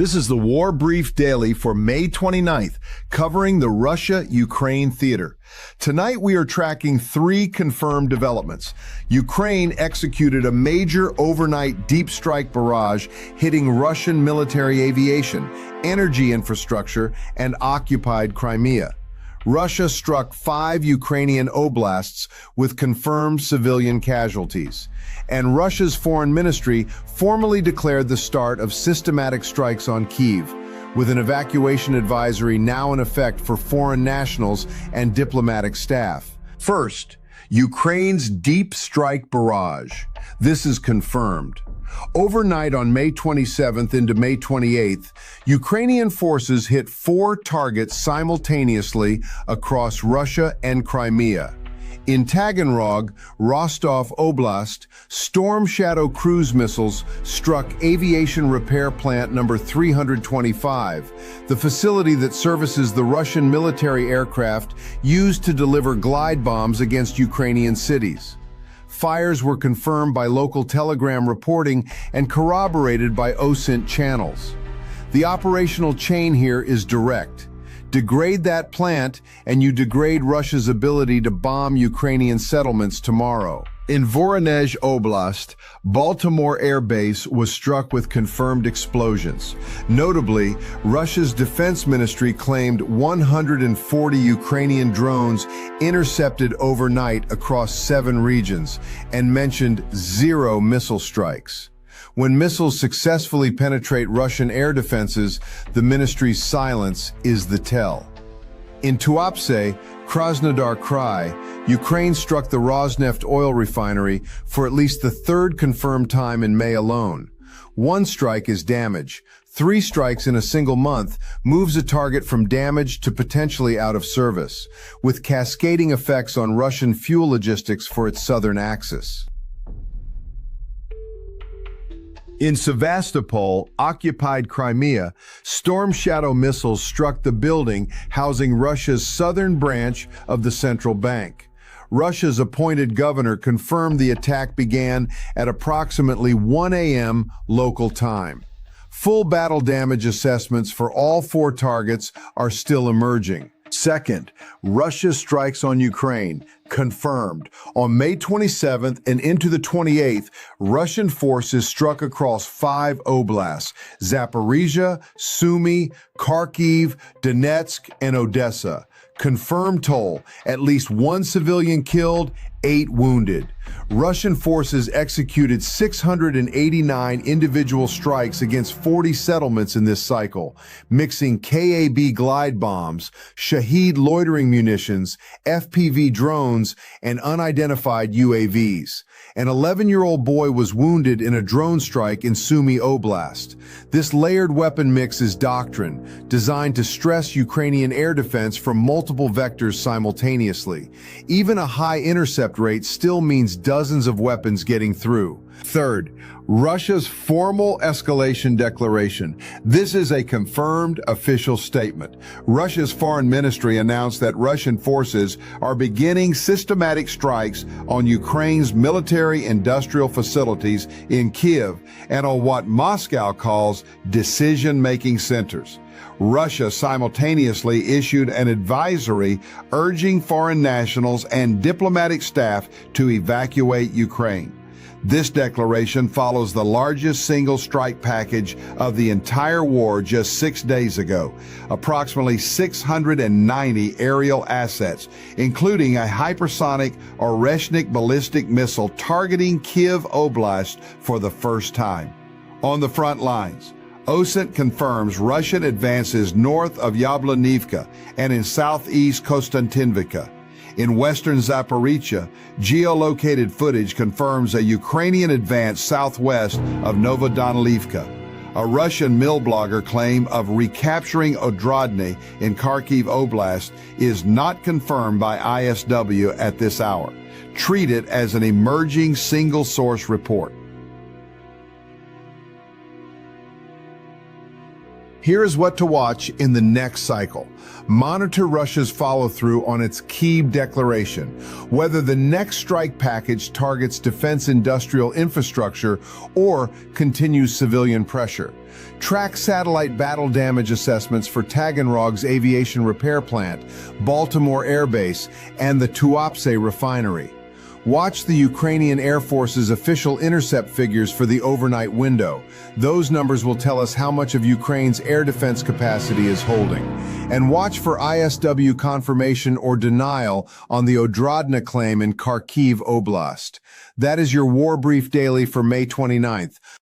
This is the War Brief Daily for May 29th, covering the Russia-Ukraine theater. Tonight we are tracking 3 confirmed developments. Ukraine executed a major overnight deep strike barrage hitting Russian military aviation, energy infrastructure, and occupied Crimea. Russia struck 5 Ukrainian oblasts with confirmed civilian casualties. And Russia's foreign ministry formally declared the start of systematic strikes on Kyiv, with an evacuation advisory now in effect for foreign nationals and diplomatic staff. First, Ukraine's deep strike barrage. This is confirmed. Overnight on May 27th into May 28th, Ukrainian forces hit 4 targets simultaneously across Russia and Crimea. In Taganrog, Rosneft Oblast, Storm Shadow cruise missiles struck Aviation Repair Plant No. 325, the facility that services the Russian military aircraft used to deliver glide bombs against Ukrainian cities. Fires were confirmed by local telegram reporting and corroborated by OSINT channels. The operational chain here is direct. Degrade that plant, and you degrade Russia's ability to bomb Ukrainian settlements tomorrow. In Voronezh Oblast, Baltimor airbase was struck with confirmed explosions. Notably, Russia's defense ministry claimed 140 Ukrainian drones intercepted overnight across 7 regions and mentioned 0 missile strikes. When missiles successfully penetrate Russian air defenses, the ministry's silence is the tell. In Tuapse, Krasnodar Krai, Ukraine struck the Rosneft oil refinery for at least the 3rd confirmed time in May alone. 1 strike is damage. 3 strikes in a single month moves a target from damaged to potentially out of service, with cascading effects on Russian fuel logistics for its southern axis. In Sevastopol, occupied Crimea, Storm Shadow missiles struck the building housing Russia's southern branch of the central bank. Russia's appointed governor confirmed the attack began at approximately 1 a.m. local time. Full battle damage assessments for all 4 targets are still emerging. Second, Russia strikes on Ukraine, confirmed. On May 27th and into the 28th, Russian forces struck across 5 oblasts: Zaporizhia, Sumy, Kharkiv, Donetsk, and Odessa. Confirmed toll, at least 1 civilian killed, 8 wounded. Russian forces executed 689 individual strikes against 40 settlements in this cycle, mixing KAB glide bombs, Shahed loitering munitions, FPV drones, and unidentified UAVs. An 11-year-old boy was wounded in a drone strike in Sumy Oblast. This layered weapon mix is doctrine, designed to stress Ukrainian air defense from multiple vectors simultaneously. Even a high intercept rate still means dozens of weapons getting through. Third, Russia's formal escalation declaration. This is a confirmed official statement. Russia's foreign ministry announced that Russian forces are beginning systematic strikes on Ukraine's military-industrial facilities in Kyiv and on what Moscow calls decision-making centers. Russia simultaneously issued an advisory urging foreign nationals and diplomatic staff to evacuate Ukraine. This declaration follows the largest single strike package of the entire war just 6 days ago, approximately 690 aerial assets, including a hypersonic Oreshnik ballistic missile targeting Kyiv Oblast for the first time. On the front lines, OSINT confirms Russian advances north of Yablonivka and in southeast Konstantinivka. In western Zaporizhia, geolocated footage confirms a Ukrainian advance southwest of Novodanilivka. A Russian mill blogger claim of recapturing Odrodny in Kharkiv Oblast is not confirmed by ISW at this hour. Treat it as an emerging single-source report. Here is what to watch in the next cycle. Monitor Russia's follow-through on its Kyiv declaration, whether the next strike package targets defense industrial infrastructure or continues civilian pressure. Track satellite battle damage assessments for Taganrog's Aviation Repair Plant, Baltimor airbase, and the Tuapse refinery. Watch the Ukrainian Air Force's official intercept figures for the overnight window. Those numbers will tell us how much of Ukraine's air defense capacity is holding. And watch for ISW confirmation or denial on the Odrodna claim in Kyiv Oblast. That is your War Brief Daily for May 29th.